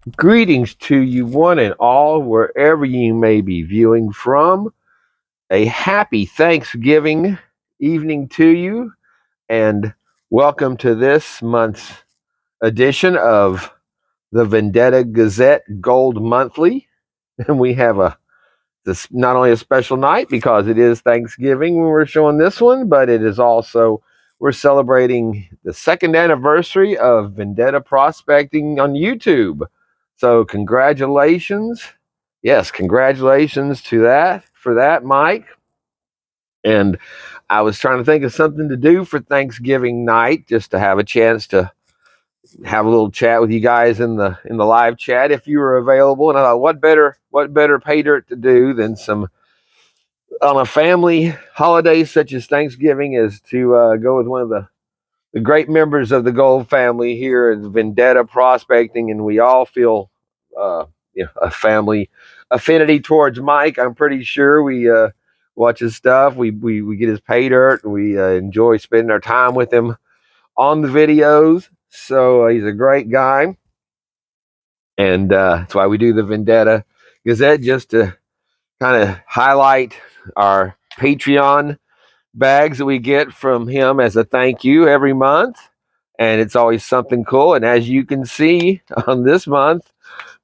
Greetings to you, one and all, wherever you may be viewing from. A happy Thanksgiving evening to you, and welcome to this month's edition of the Vendetta Gazette Gold Monthly. And we have this not only a special night because it is Thanksgiving when we're showing this one, but it is also we're celebrating the second anniversary of Vendetta Prospecting on YouTube. So congratulations. Yes, congratulations to that for that, Mike. And I was trying to think of something to do for Thanksgiving night just to have a chance to have a little chat with you guys in the live chat if you were available. And I thought, what better pay dirt to do than some on a family holiday such as Thanksgiving is to go with one of the great members of the Gold family here at Vendetta Prospecting, and we all feel a family affinity towards Mike. I'm pretty sure we watch his stuff, we get his pay dirt, and we enjoy spending our time with him on the videos. So he's a great guy, and that's why we do the Vendetta Gazette, just to kind of highlight our Patreon bags that we get from him as a thank you every month. And it's always something cool. And as you can see on this month,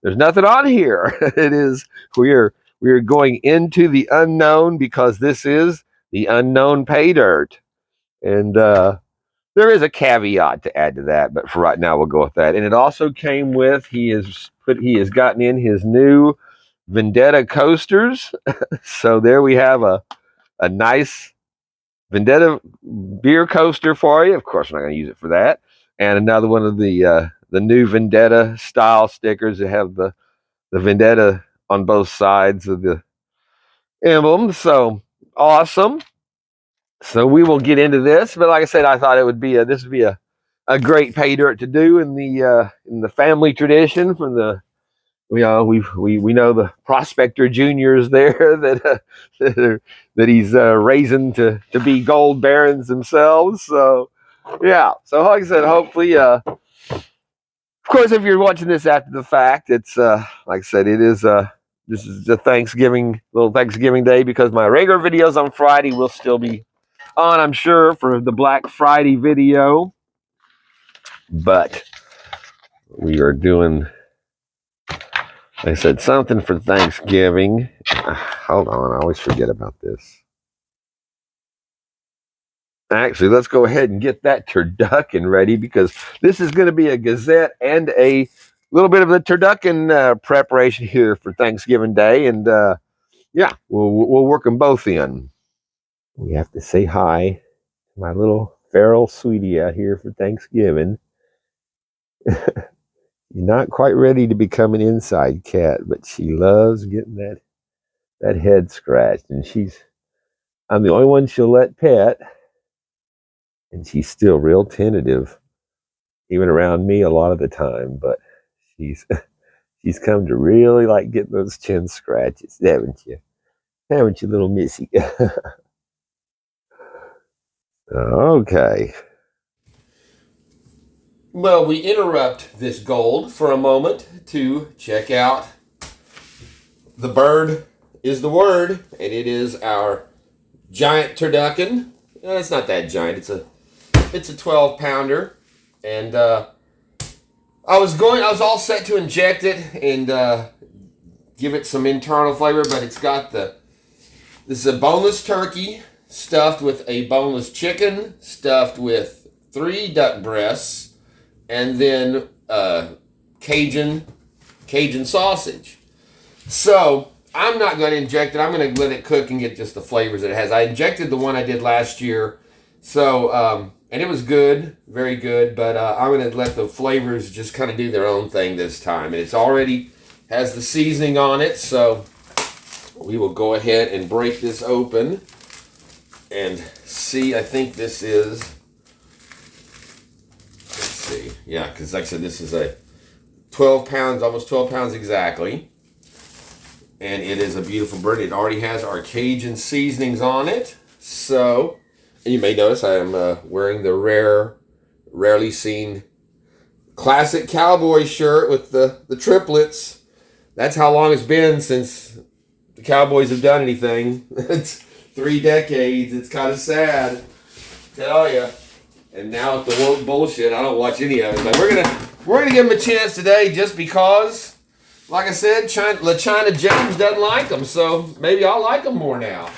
there's nothing on here. It is we are going into the unknown because this is the unknown pay dirt. And there is a caveat to add to that, but for right now we'll go with that. And it also came with he has gotten in his new Vendetta coasters. So there we have a nice Vendetta beer coaster for you. Of course, I'm not going to use it for that. And another one of the new Vendetta style stickers that have the Vendetta on both sides of the emblem. So awesome. So we will get into this, but like I said, I thought it would be this would be a great pay dirt to do in the family tradition from the we know the prospector juniors there that he's raising to be gold barons themselves. So yeah, so like I said, hopefully, of course, if you're watching this after the fact, it's like I said, it is this is the little Thanksgiving day because my regular videos on Friday will still be on, I'm sure, for the Black Friday video, but we are doing, I said something for Thanksgiving. Hold on, I always forget about this. Actually, let's go ahead and get that turducken ready because this is going to be a Gazette and a little bit of the turducken preparation here for Thanksgiving Day. And yeah, we'll work them both in. We have to say hi to my little feral sweetie out here for Thanksgiving. She's not quite ready to become an inside cat, but she loves getting that head scratched. And I'm the only one she'll let pet. And she's still real tentative, even around me a lot of the time. But she's she's come to really like getting those chin scratches, haven't you? Haven't you, little missy? Okay. Well, we interrupt this gold for a moment to check out the bird is the word, and it is our giant turducken. It's not that giant. It's a 12-pounder, and I was all set to inject it and give it some internal flavor, but it's got this is a boneless turkey stuffed with a boneless chicken, stuffed with 3 duck breasts, and then Cajun sausage. So I'm not going to inject it. I'm going to let it cook and get just the flavors that it has. I injected the one I did last year, so and it was good, very good. But I'm going to let the flavors just kind of do their own thing this time. And it's already has the seasoning on it, so we will go ahead and break this open and see. I think this is. Let's see. Yeah, because like I said, this is a 12 pounds, almost 12 pounds exactly. And it is a beautiful bird. It already has our Cajun seasonings on it. So, and you may notice I am wearing the rarely seen classic cowboy shirt with the triplets. That's how long it's been since the Cowboys have done anything. It's 3 decades. It's kind of sad, tell you. And now with the woke bullshit, I don't watch any of it. But we're gonna give him a chance today, just because, like I said, LaChina James doesn't like them, so maybe I'll like them more now.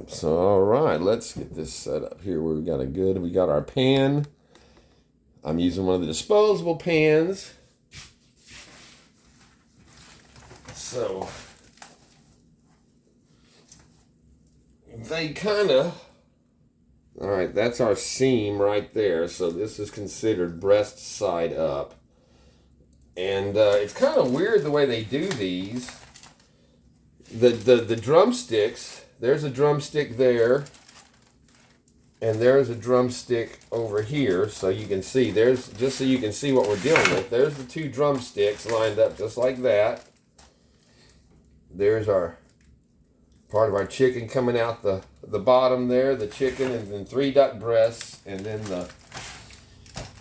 So all right, let's get this set up here. We got our pan. I'm using one of the disposable pans. So they kind of, all right, that's our seam right there. So this is considered breast side up. And it's kind of weird the way they do these. The drumsticks, there's a drumstick there. And there's a drumstick over here, so you can see. Just so you can see what we're dealing with. There's the 2 drumsticks lined up just like that. There's our part of our chicken coming out the bottom there, the chicken, and then 3 duck breasts, and then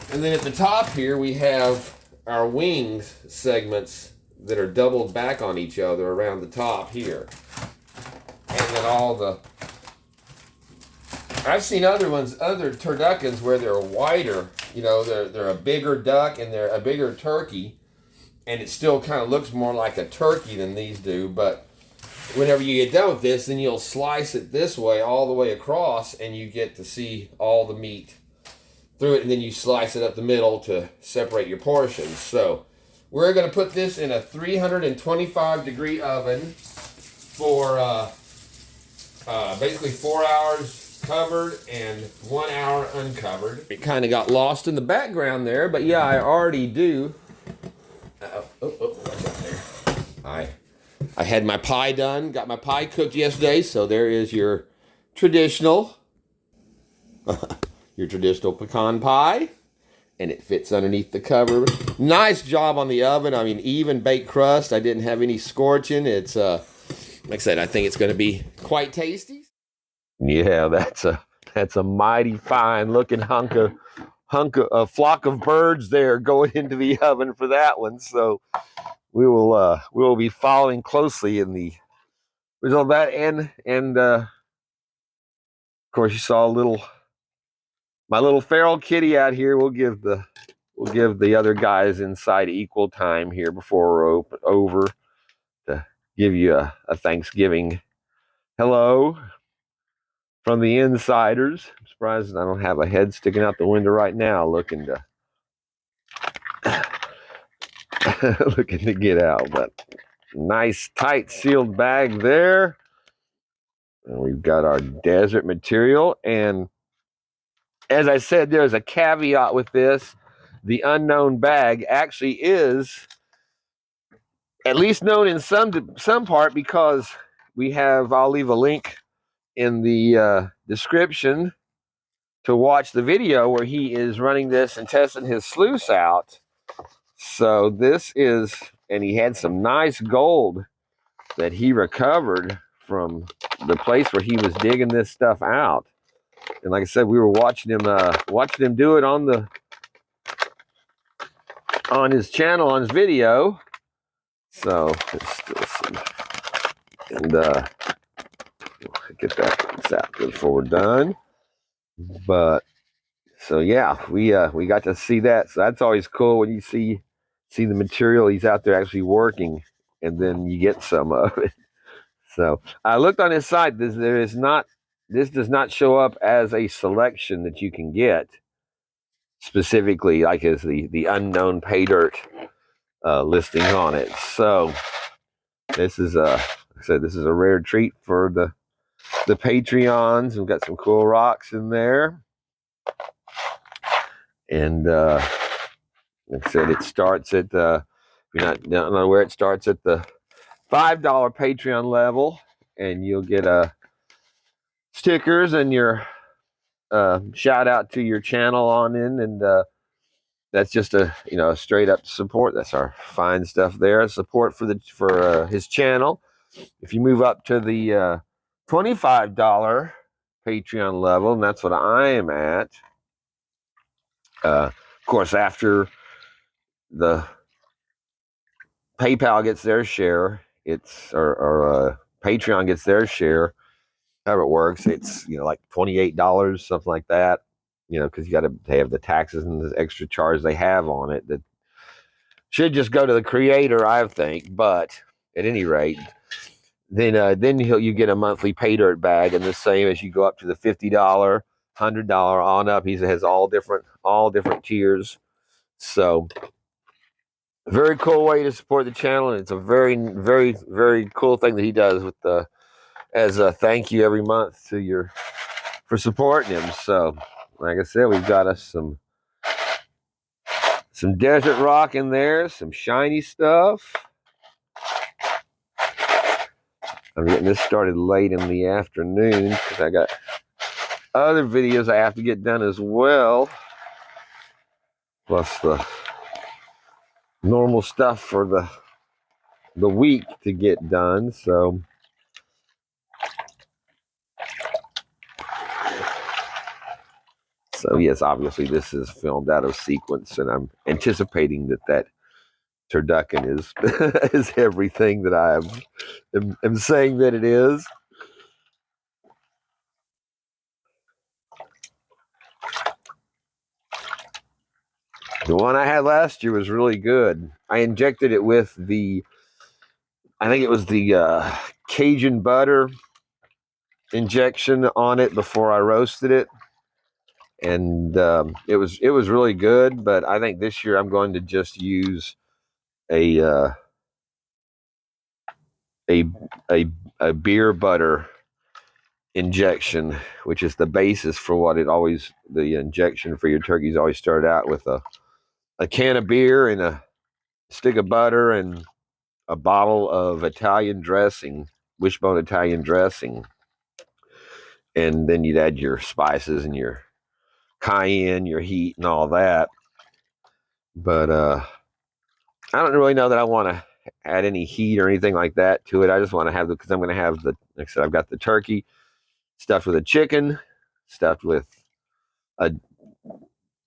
at the top here we have our wings segments that are doubled back on each other around the top here, and then I've seen other turduckens where they're wider. You know, they're a bigger duck and they're a bigger turkey, and it still kind of looks more like a turkey than these do. But whenever you get done with this, then you'll slice it this way all the way across, and you get to see all the meat through it, and then you slice it up the middle to separate your portions. So we're going to put this in a 325-degree oven for basically 4 hours covered and 1 hour uncovered. It kind of got lost in the background there, but yeah, I already do. Watch out there. I had my pie done, got my pie cooked yesterday, so there is your traditional pecan pie, and it fits underneath the cover. Nice job on the oven. I mean, even baked crust. I didn't have any scorching. It's like I said, I think it's going to be quite tasty. Yeah, that's a mighty fine looking a flock of birds there going into the oven for that one. So we will be following closely in the result of that, and of course you saw my little feral kitty out here. We'll give the other guys inside equal time here before we're over to give you a Thanksgiving hello from the insiders. I'm surprised I don't have a head sticking out the window right now looking to looking to get out. But nice tight sealed bag there. And we've got our desert material. And as I said, there's a caveat with this. The unknown bag actually is at least known in some part, because I'll leave a link in the description to watch the video where he is running this and testing his sluice out. So this is, and he had some nice gold that he recovered from the place where he was digging this stuff out. And like I said, we were watching him do it on his channel, on his video. So it's still some, and get that out before we're done. But so yeah, we got to see that. So that's always cool when you see the material he's out there actually working, and then you get some of it. So I looked on his site. This does not show up as a selection that you can get specifically, like as the unknown pay dirt listing on it. So this is like I said, this is a rare treat for the Patreons. We've got some cool rocks in there, and like I said, it starts at if you're don't know where it starts, at the $5 Patreon level, and you'll get stickers and your shout out to your channel on in, and that's just a straight up support. That's our fine stuff there. Support for his channel. If you move up to the $25 Patreon level, and that's what I am at. Of course, after the PayPal gets their share. It's or Patreon gets their share. However it works, it's like $28, something like that. Because you got to have the taxes and the extra charge they have on it that should just go to the creator, I think. But at any rate, then you get a monthly pay dirt bag, and the same as you go up to the $50, $100 on up. He has all different tiers. So very cool way to support the channel, and it's a very, very, very cool thing that he does with as a thank you every month for supporting him. So, like I said, we've got us some desert rock in there, some shiny stuff. I'm getting this started late in the afternoon because I got other videos I have to get done as well, plus the normal stuff for the week to get done. So yes, obviously this is filmed out of sequence, and I'm anticipating that turducken is everything that I am saying that it is. The one I had last year was really good. I injected it with I think it was the Cajun butter injection on it before I roasted it, and it was really good. But I think this year I'm going to just use a a a beer butter injection, which is the basis for what the injection for your turkeys always start out with a can of beer and a stick of butter and a bottle of Italian dressing, wishbone Italian dressing, and then you'd add your spices and your cayenne, your heat, and all that. But I don't really know that I want to add any heat or anything like that to it. I just want to have because I'm going to have like I said, I've got the turkey stuffed with a chicken, stuffed with a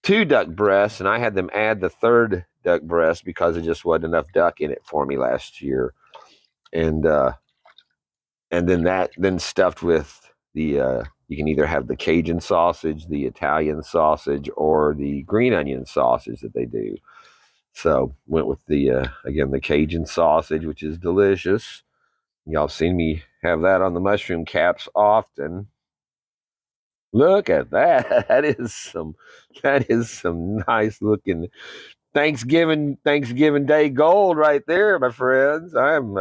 2 duck breasts, and I had them add the 3rd duck breast because there just wasn't enough duck in it for me last year, and then stuffed with the you can either have the Cajun sausage, the Italian sausage, or the green onion sausage that they do. So went with the again the Cajun sausage, which is delicious. Y'all seen me have that on the mushroom caps often. Look at that. That is some nice looking Thanksgiving Day gold right there, my friends. I'm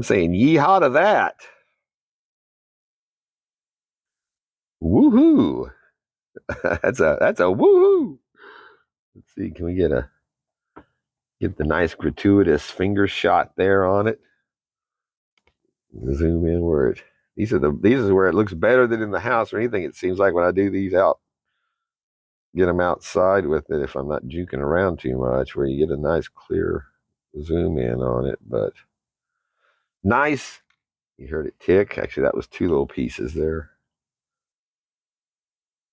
saying yeehaw to that. Woohoo. that's a woohoo. Let's see, can we get the nice gratuitous finger shot there on it? Zoom in where these is where it looks better than in the house or anything. It seems like when I do these out, get them outside with it, if I'm not juking around too much, where you get a nice clear zoom in on it. But nice. You heard it tick. Actually, that was 2 little pieces there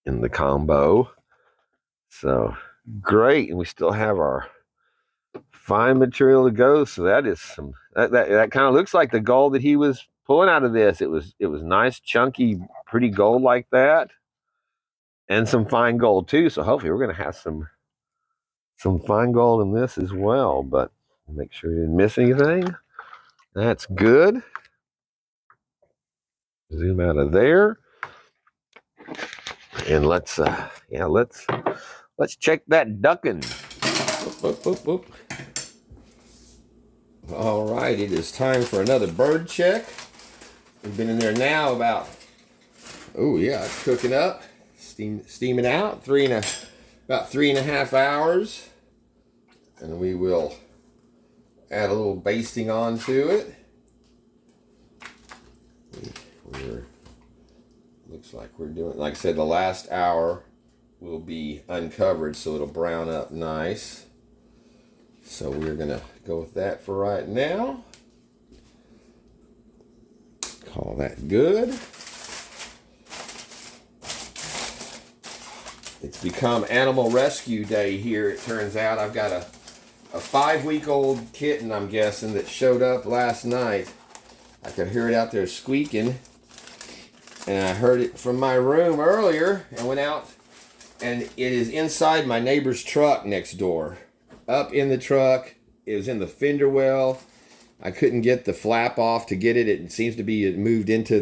in the combo. So great. And we still have our fine material to go. So that is that kind of looks like the gold that he was pulling out of this. It was nice, chunky, pretty gold like that. And some fine gold too. So hopefully we're gonna have some fine gold in this as well. But make sure you didn't miss anything. That's good. Zoom out of there. And let's check that ducking. Oop, oop, oop. All right, it is time for another bird check. We've been in there now about, oh yeah, it's cooking up, steaming out, about 3.5 hours, and we will add a little basting onto it. Looks like we're doing, like I said, the last hour will be uncovered, so it'll brown up nice. So we're gonna go with that for right now. Call that good. It's become Animal Rescue Day here, it turns out. I've got a 5-week-old kitten, I'm guessing, that showed up last night. I could hear it out there squeaking. And I heard it from my room earlier and went out. And it is inside my neighbor's truck next door. Up in the truck. It was in the fender well. I couldn't get the flap off to get it. It seems to be it moved into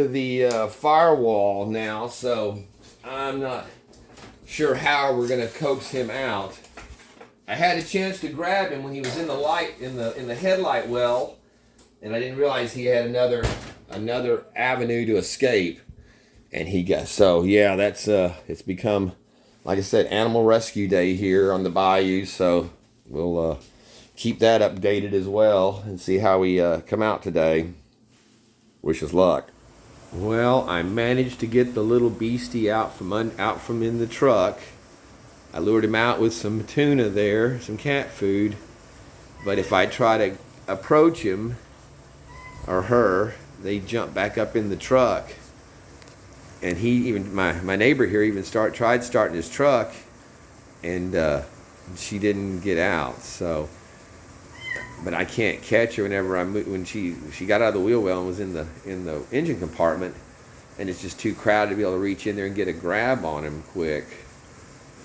the firewall now, so I'm not sure how we're gonna coax him out. I had a chance to grab him when he was in the light in the headlight well, and I didn't realize he had another avenue to escape. And he got, so yeah, that's it's become, like I said, Animal Rescue Day here on the bayou, so we'll keep that updated as well and see how we come out today. Wish us luck. Well, I managed to get the little beastie out from in the truck. I lured him out with some tuna there, some cat food. But if I try to approach him or her, they jump back up in the truck. And he even my neighbor here even tried starting his truck, and she didn't get out. So. But I can't catch her whenever I move. When she got out of the wheel well and was in the engine compartment, and it's just too crowded to be able to reach in there and get a grab on him quick.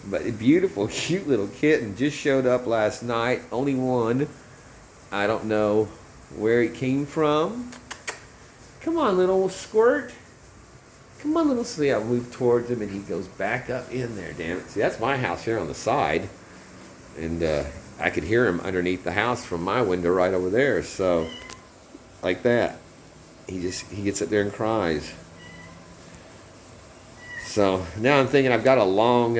But a beautiful, cute little kitten just showed up last night. Only one. I don't know where it came from. Come on, little squirt. Come on, little. So yeah, I move towards him and he goes back up in there. Damn it! See, that's my house here on the side, and. I could hear him underneath the house from my window right over there. So, like that, he gets up there and cries. So now I'm thinking I've got a long,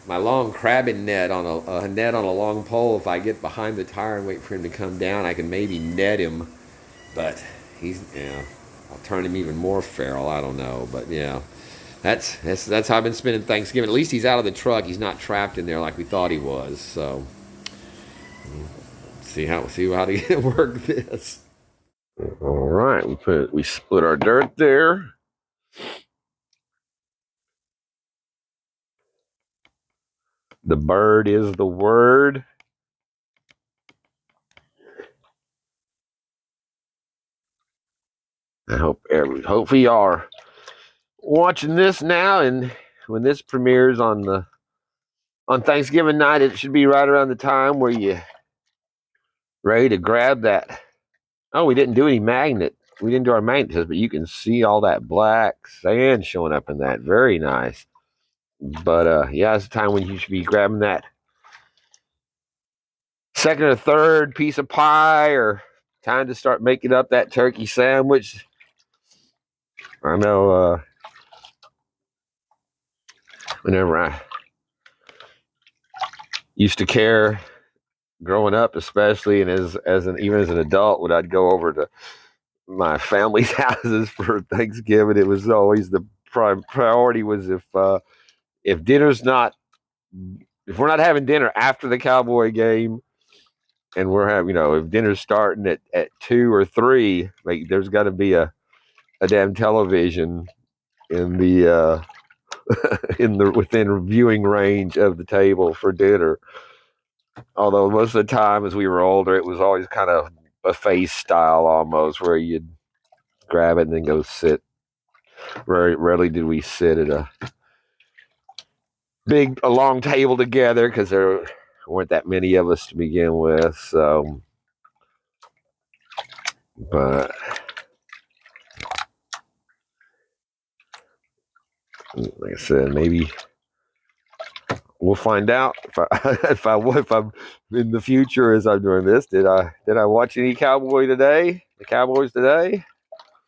my long crabbing net on a net on a long pole. If I get behind the tire and wait for him to come down, I can maybe net him. But I'll turn him even more feral. I don't know, but yeah. That's how I've been spending Thanksgiving. At least he's out of the truck. He's not trapped in there like we thought he was. So see how to work this. All right, we split our dirt there. The bird is the word. I hope you are watching this now, and when this premieres on Thanksgiving night, it should be right around the time where you ready to grab that. Oh, we didn't do any magnet. We didn't do our magnet test, but you can see all that black sand showing up in that. Very nice. But yeah, it's the time when you should be grabbing that second or third piece of pie, or time to start making up that turkey sandwich. I know whenever I used to care growing up, especially, and even as an adult, when I'd go over to my family's houses for Thanksgiving, it was always the priority was if dinner's not, if we're not having dinner after the Cowboy game, and we're having, if dinner's starting at 2 or 3, like there's got to be a damn television in the within viewing range of the table for dinner. Although most of the time, as we were older, it was always kind of buffet style almost, where you'd grab it and then go sit. Very rarely did we sit at a long table together, because there weren't that many of us to begin with. So, but like I said, maybe we'll find out if I'm in the future as I'm doing this. Did I watch any Cowboy today? The Cowboys today?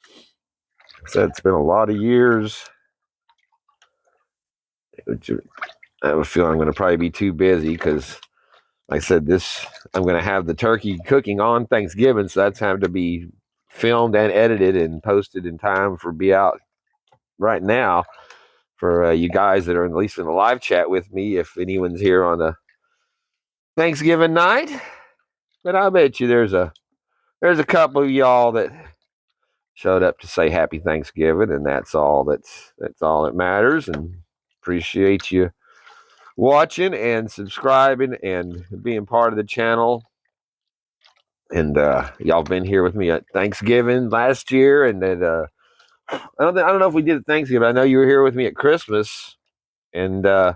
I said it's been a lot of years. I have a feeling I'm going to probably be too busy because, like I said, I'm going to have the turkey cooking on Thanksgiving, so that's having to be filmed and edited and posted in time for be out right now for you guys that are at least in the live chat with me. If anyone's here on a Thanksgiving night, but I bet you there's a couple of y'all that showed up to say Happy Thanksgiving, and that's all that matters. And appreciate you watching and subscribing and being part of the channel. And y'all been here with me at Thanksgiving last year, and then I don't know if we did it Thanksgiving. I know you were here with me at Christmas, and I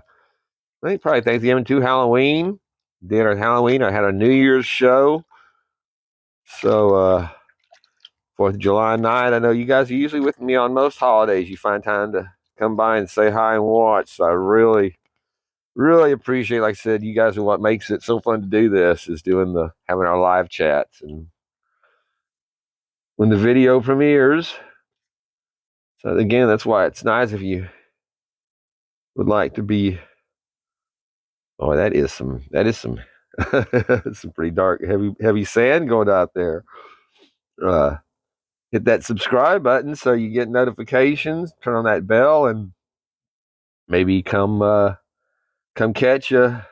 think probably Thanksgiving too. Halloween, did our Halloween. I had a New Year's show. So 4th of July night. I know you guys are usually with me on most holidays. You find time to come by and say hi and watch. So I really, really appreciate. Like I said, you guys are what makes it so fun to do this. Is having our live chats, and when the video premieres. So again, that's why it's nice if you would like to be. Oh, that is some some pretty dark, heavy sand going out there. Hit that subscribe button so you get notifications. Turn on that bell, and maybe come catch a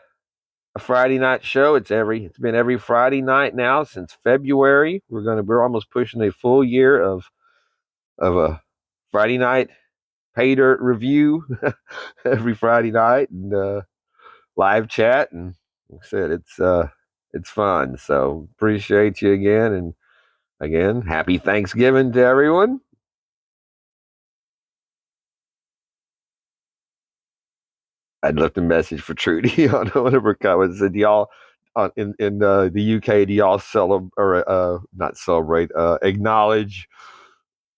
Friday night show. It's been every Friday night now since February. We're almost pushing a full year of a Friday night pay dirt review every Friday night, and live chat. And like I said, it's fun. So appreciate you again, and again, happy Thanksgiving to everyone. I'd left a message for Trudy on one of her comments. Said, y'all in the UK, do y'all celebrate or not celebrate? Acknowledge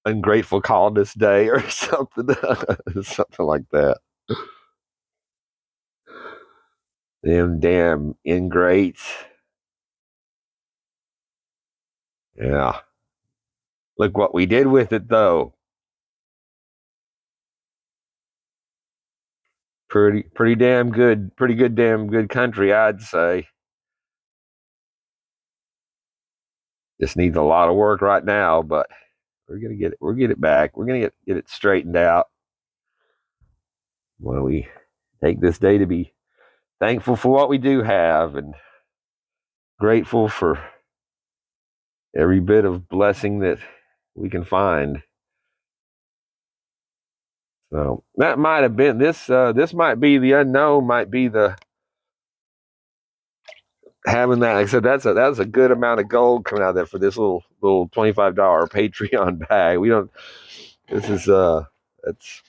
Ungrateful Colonist Day or something, something like that. Them damn ingrates. Yeah. Look what we did with it, though. Pretty damn good. Pretty good, damn good country, I'd say. Just needs a lot of work right now, but we're gonna get it. We'll get it back. We're gonna get it straightened out. When we take this day to be thankful for what we do have, and grateful for every bit of blessing that we can find. So that might have been this. This might be the unknown. Might be the having that. Like I said, that's a good amount of gold coming out of there for this little $25 Patreon bag. We don't. This is It's.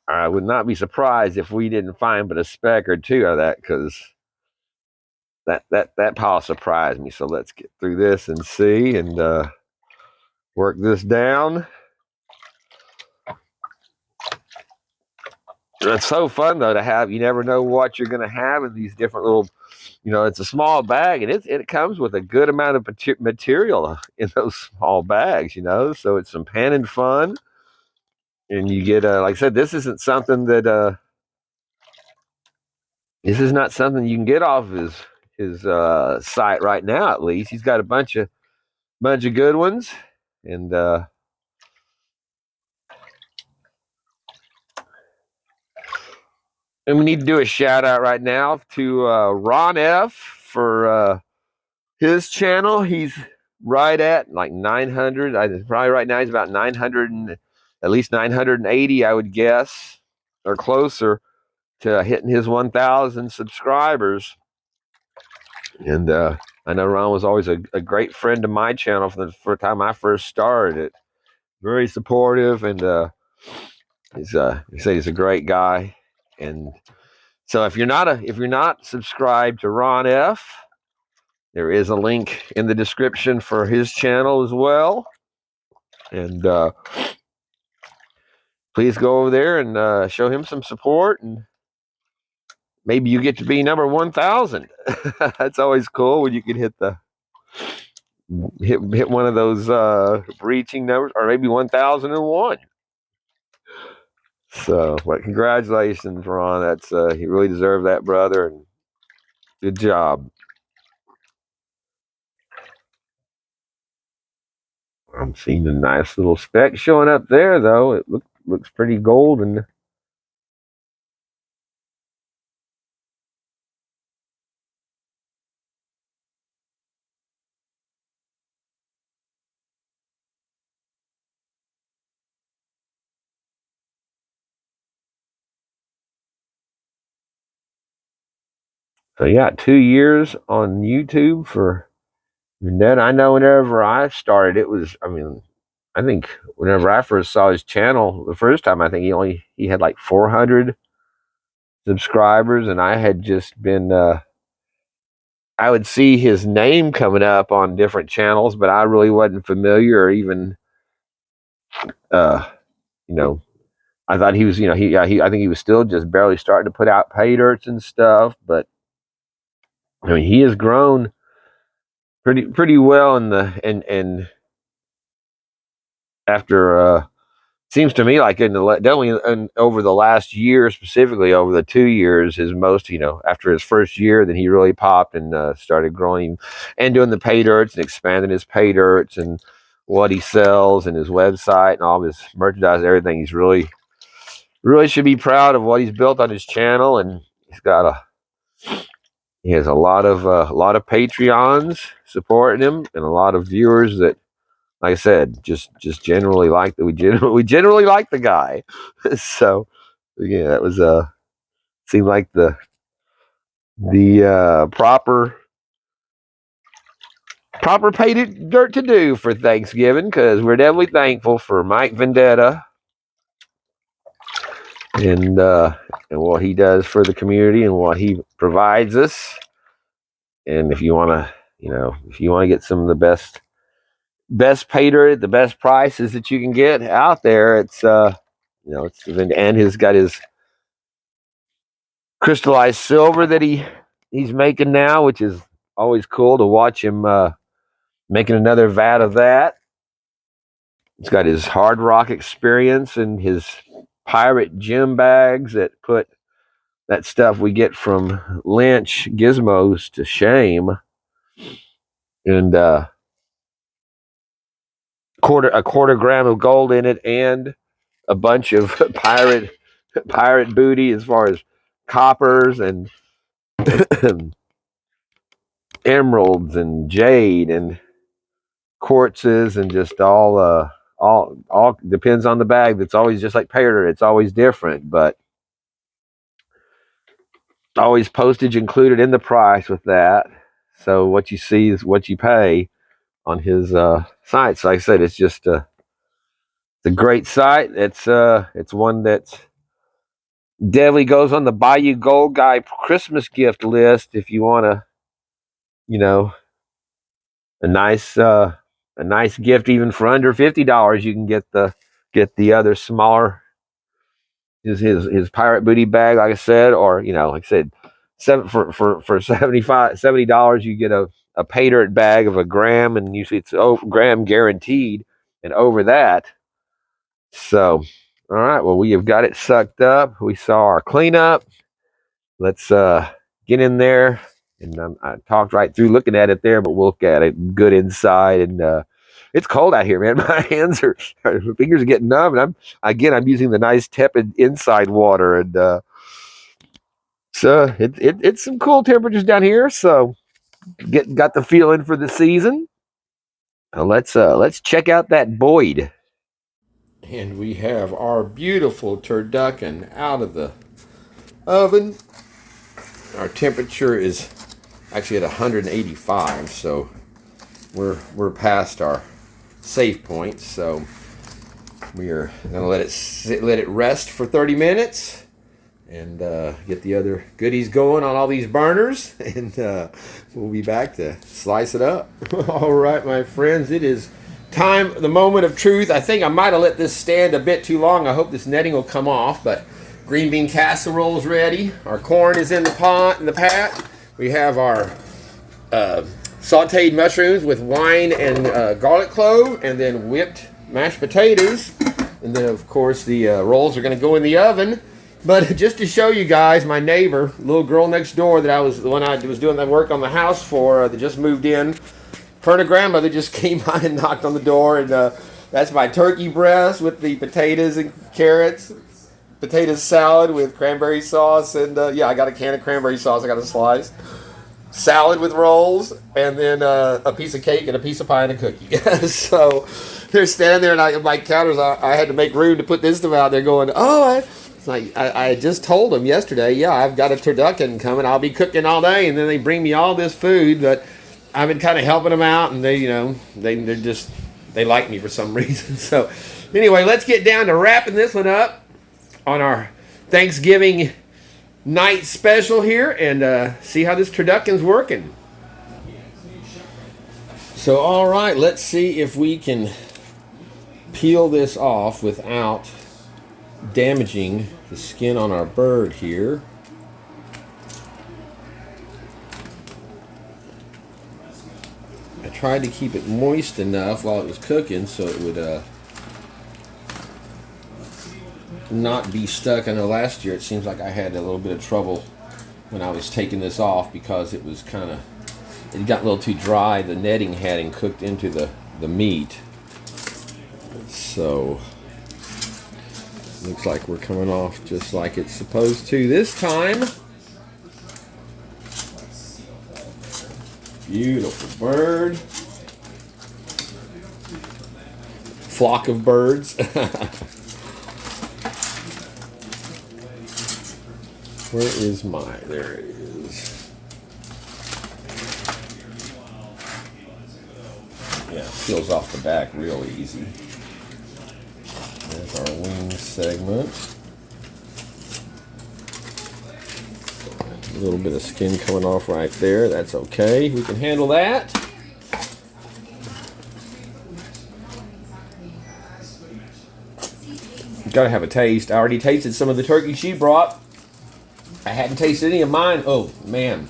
I would not be surprised if we didn't find but a speck or two of that, because that pile surprised me. So let's get through this and see, and work this down. It's so fun though to have. You never know what you're going to have in these different little. It's a small bag, and it comes with a good amount of material in those small bags. So it's some pen and fun, and you get like I said, this isn't something that this is not something you can get off his site right now. At least he's got a bunch of good ones, and we need to do a shout out right now to Ron F for his channel. He's right at like 900. Probably right now he's about 900 and at least 980, I would guess, or closer to hitting his 1,000 subscribers. And I know Ron was always a great friend to my channel from the first time I first started it. Very supportive, and he said he's a great guy. And so if you're not subscribed to Ron F, there is a link in the description for his channel as well. And please go over there and show him some support, and maybe you get to be number 1,000. That's always cool when you can hit one of those breaching numbers, or maybe 1,001. So, but congratulations, Ron. That's you really deserve that, brother, and good job. I'm seeing a nice little speck showing up there, though. It looks pretty golden. So yeah, 2 years on YouTube for Vendetta. I know whenever I started, it was. I mean, I think whenever I first saw his channel the first time, I think he had like 400 subscribers, and I had just been. I would see his name coming up on different channels, but I really wasn't familiar or even, uh, you know, I thought he was, I think he was still just barely starting to put out pay dirts and stuff. But I mean, he has grown pretty well in the and after seems to me like definitely over the last year, specifically over the 2 years, his most, after his first year, then he really popped and started growing and doing the pay dirts and expanding his pay dirts and what he sells and his website and all of his merchandise, everything. He's really should be proud of what he's built on his channel, and he has a lot of Patreons supporting him and a lot of viewers that, like I said, just generally like that. We generally like the guy. So yeah, that was seemed like the proper pay dirt to do for Thanksgiving, because we're definitely thankful for Mike Vendetta and what he does for the community and what he provides us. And if you want to get some of the best pay dirt at the best prices that you can get out there, it's and he's got his crystallized silver that he's making now, which is always cool to watch him making another vat of that. He's got his hard rock experience and his pirate gem bags that put that stuff we get from Lynch gizmos to shame. And a quarter gram of gold in it, and a bunch of pirate booty as far as coppers and emeralds and jade and quartzes, and just all depends on the bag. That's always just like pay-dirt. It's always different, but always postage included in the price with that. So what you see is what you pay on his site. So like I said, it's just it's a great site. It's one that's definitely goes on the Bayou Gold Guy Christmas gift list if you want to, you know, a nice gift even for under $50. You can get the other smaller his pirate booty bag, like I said, or like I said, for $70 you get a pay dirt bag of a gram, and usually it's gram guaranteed and over that. So, all right, well, we have got it sucked up. We saw our cleanup. Let's get in there. And I talked right through looking at it there, but we'll look at it good inside. And it's cold out here, man. My fingers are getting numb. And I'm using the nice tepid inside water. And so it's some cool temperatures down here. So got the feeling for the season. Let's check out that Boyd. And we have our beautiful turducken out of the oven. Our temperature is actually at 185, so we're past our safe point. So we are gonna let it rest for 30 minutes and get the other goodies going on all these burners, and we'll be back to slice it up. All right, my friends, it is time, the moment of truth. I think I might have let this stand a bit too long. I hope this netting will come off, but green bean casserole is ready. Our corn is in the pot, in the pat. We have our sauteed mushrooms with wine and garlic clove, and then whipped mashed potatoes. And then, of course, the rolls are going to go in the oven. But just to show you guys, my neighbor, little girl next door that I was doing that work on the house for, that just moved in, her and her grandmother just came by and knocked on the door, and that's my turkey breast with the potatoes and carrots. Potato salad with cranberry sauce, and I got a can of cranberry sauce. I got a slice. Salad with rolls, and then a piece of cake and a piece of pie and a cookie. So they're standing there, and my counters, I had to make room to put this stuff out there going, It's like I just told them yesterday, yeah, I've got a turducken coming. I'll be cooking all day, and then they bring me all this food, but I've been kind of helping them out, and they, they like me for some reason. So anyway, let's get down to wrapping this one up on our Thanksgiving night special here, and see how this turducken's working. So all right, let's see if we can peel this off without damaging the skin on our bird here. I tried to keep it moist enough while it was cooking so it would not be stuck. I know last year it seems like I had a little bit of trouble when I was taking this off because it was kind of, it got a little too dry. The netting hadn't cooked into the meat. So looks like we're coming off just like it's supposed to this time. Beautiful bird. Flock of birds. Where is my? There it is. Yeah, it peels off the back real easy. There's our wing segment. A little bit of skin coming off right there. That's okay. We can handle that. Gotta have a taste. I already tasted some of the turkey she brought. I hadn't tasted any of mine. Oh man,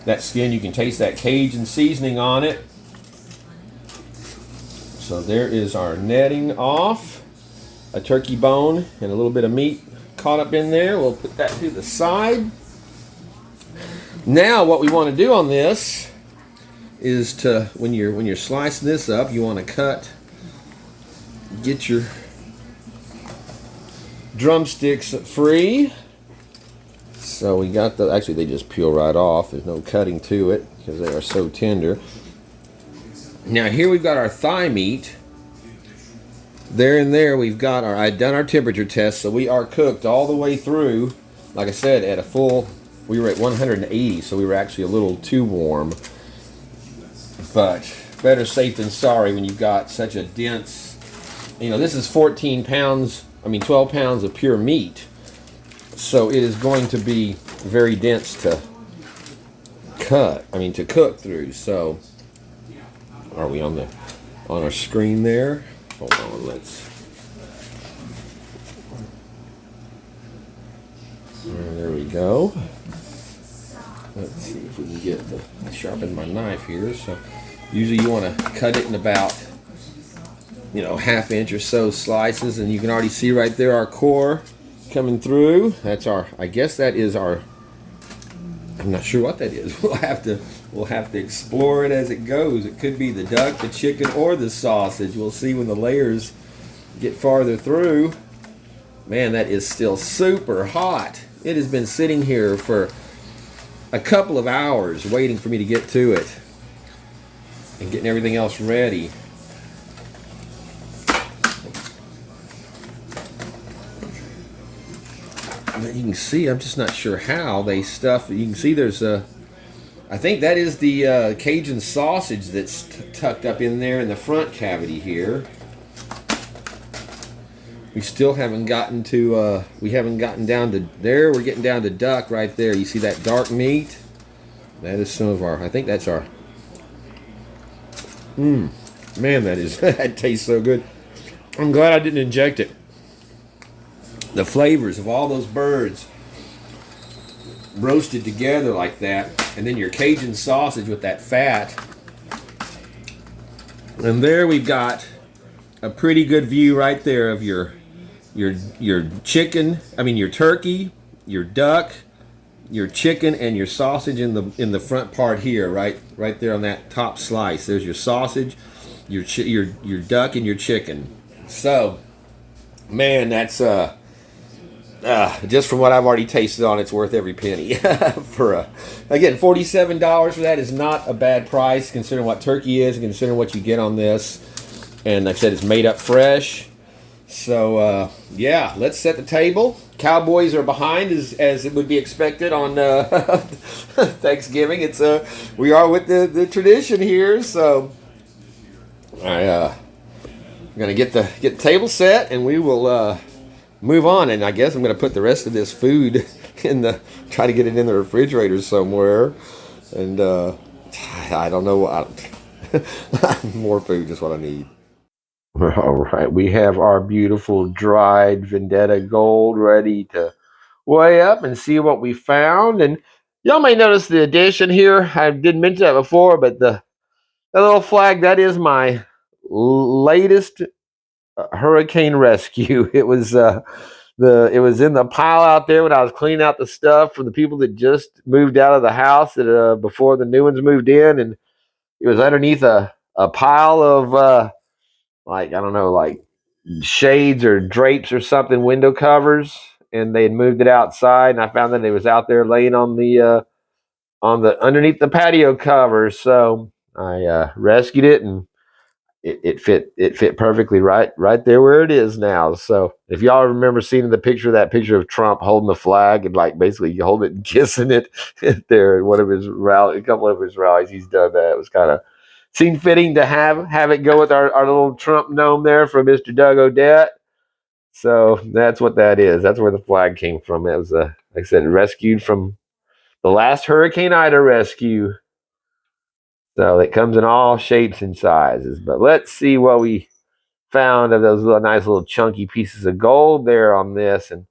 that skin, you can taste that Cajun seasoning on it. So there is our netting off. A turkey bone and a little bit of meat caught up in there. We'll put that to the side. Now what we want to do on this is to, when you're slicing this up, you want to get your drumsticks free. So we got the, actually they just peel right off. There's no cutting to it because they are so tender. Now here we've got our thigh meat. There and there we've got our, I'd done our temperature test, so we are cooked all the way through. Like I said, at a full, we were at 180, so we were actually a little too warm. But better safe than sorry when you've got such a dense, this is 12 pounds of pure meat. So it is going to be very dense to cook through. So are we on our screen there? Hold on, there we go. Let's see if we can get I sharpened my knife here. So usually you want to cut it in about, ½ inch or so slices, and you can already see right there our core coming through. That's our, I guess that is our, I'm not sure what that is. We'll have to explore it as it goes. It could be the duck, the chicken, or the sausage. We'll see when the layers get farther through. Man, that is still super hot. It has been sitting here for a couple of hours waiting for me to get to it and getting everything else ready. You can see, I'm just not sure how they stuff. You can see there's I think that is the Cajun sausage that's tucked up in there in the front cavity here. We still haven't gotten to, we haven't gotten down to there. We're getting down to duck right there. You see that dark meat? That is some of our, I think that's our, man, that tastes so good. I'm glad I didn't inject it. The flavors of all those birds roasted together like that, and then your Cajun sausage with that fat. And there we've got a pretty good view right there of your chicken, your turkey, your duck, your chicken, and your sausage in the front part here, right there on that top slice. There's your sausage, your duck, and your chicken. So, man, that's just from what I've already tasted on, it's worth every penny. Again, $47 for that is not a bad price considering what turkey is and considering what you get on this. And like I said, it's made up fresh. So yeah, let's set the table. Cowboys are behind as it would be expected on Thanksgiving. It's we are with the tradition here, so I'm gonna get the table set, and we will move on. And I guess I'm gonna put the rest of this food in the try to get it in the refrigerator somewhere. And I don't know. More food is what I need. All right, we have our beautiful dried Vendetta gold ready to weigh up and see what we found. And y'all may notice the addition here. I didn't mention that before, but that little flag, that is my latest hurricane rescue. It was in the pile out there when I was cleaning out the stuff from the people that just moved out of the house that before the new ones moved in, and it was underneath a pile of like, I don't know, like shades or drapes or something, window covers, and they had moved it outside, and I found that it was out there laying on the underneath the patio cover. So I rescued it, and it fit perfectly right there where it is now. So if y'all remember seeing the picture, that picture of Trump holding the flag and like basically holding it and kissing it there at one of his rally, a couple of his rallies, he's done that. It was kind of seemed fitting to have it go with our little Trump gnome there from Mr. Doug Odette. So that's what that is. That's where the flag came from. It was like I said, rescued from the last Hurricane Ida rescue. So it comes in all shapes and sizes. But let's see what we found of those little nice little chunky pieces of gold there on this. And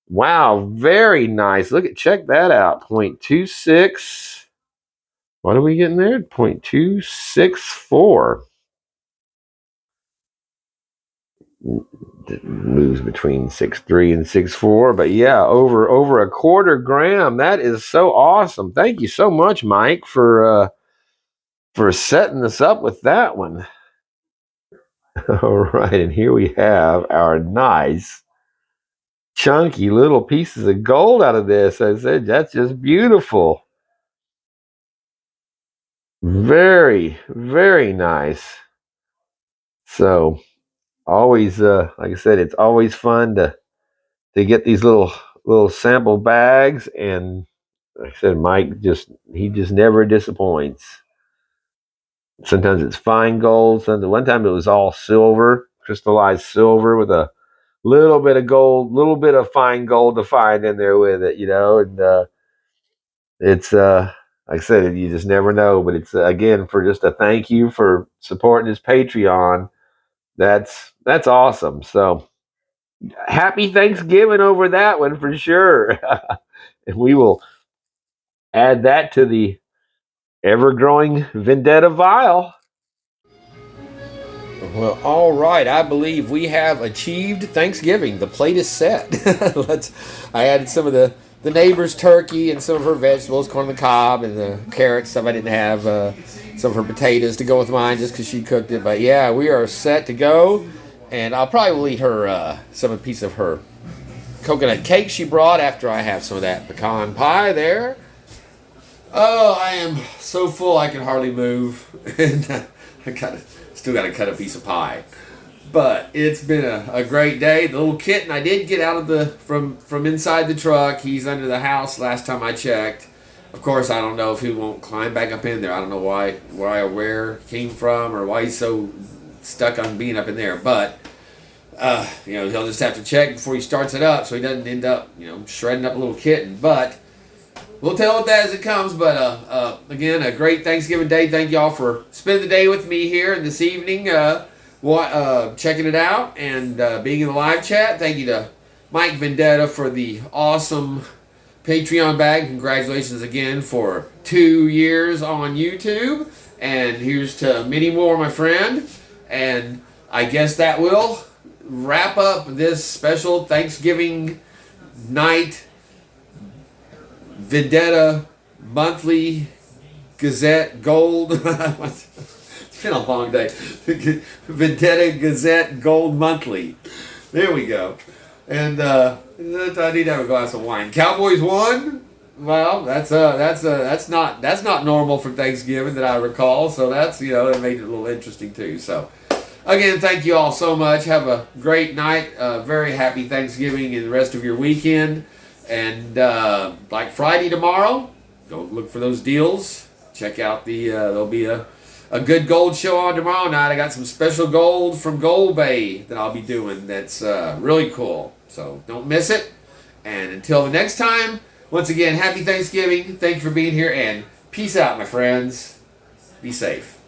wow, very nice. Check that out. 0.26. What are we getting there? 0.264. Moves between 6.3 and 6.4, but yeah, over a quarter gram. That is so awesome. Thank you so much, Mike, for setting this up with that one. All right, and here we have our nice chunky little pieces of gold out of this. I said that's just beautiful. Very, very nice. So always like I said, it's always fun to get these little sample bags. And like I said, Mike just never disappoints. Sometimes it's fine gold. One time it was all silver, crystallized silver with a little bit of gold, little bit of fine gold to find in there with it, and it's like I said, you just never know. But it's again, for just a thank you for supporting his Patreon. That's awesome. So happy Thanksgiving over that one for sure. And we will add that to the ever growing Vendetta vial. Well, all right. I believe we have achieved Thanksgiving. The plate is set. I added some of the neighbor's turkey and some of her vegetables, corn on the cob and the carrots, stuff I didn't have, some of her potatoes to go with mine just because she cooked it. But yeah, we are set to go. And I'll probably eat her some piece of her coconut cake she brought after I have some of that pecan pie there. Oh, I am so full I can hardly move. And I still got to cut a piece of pie. But it's been a great day. The little kitten I did get out of from inside the truck. He's under the house last time I checked. Of course, I don't know if he won't climb back up in there. I don't know where he came from or why he's so stuck on being up in there. But he'll just have to check before he starts it up so he doesn't end up shredding up a little kitten. But we'll tell it that as it comes. But again, a great Thanksgiving day. Thank y'all for spending the day with me here this evening, checking it out and being in the live chat. Thank you to Mike Vendetta for the awesome Patreon bag. Congratulations again for 2 years on YouTube. And here's to many more, my friend. And I guess that will wrap up this special Thanksgiving night Vendetta Monthly Gazette Gold. It's been a long day. Vendetta Gazette Gold Monthly. There we go. And I need to have a glass of wine. Cowboys won. Well, that's not normal for Thanksgiving that I recall. So that's that made it a little interesting too. So Again, thank you all so much. Have a great night. Very happy Thanksgiving and the rest of your weekend. And like Friday tomorrow, go look for those deals. Check out there'll be a good gold show on tomorrow night. I got some special gold from Gold Bay that I'll be doing that's really cool. So don't miss it. And until the next time, once again, happy Thanksgiving. Thank you for being here and peace out, my friends. Be safe.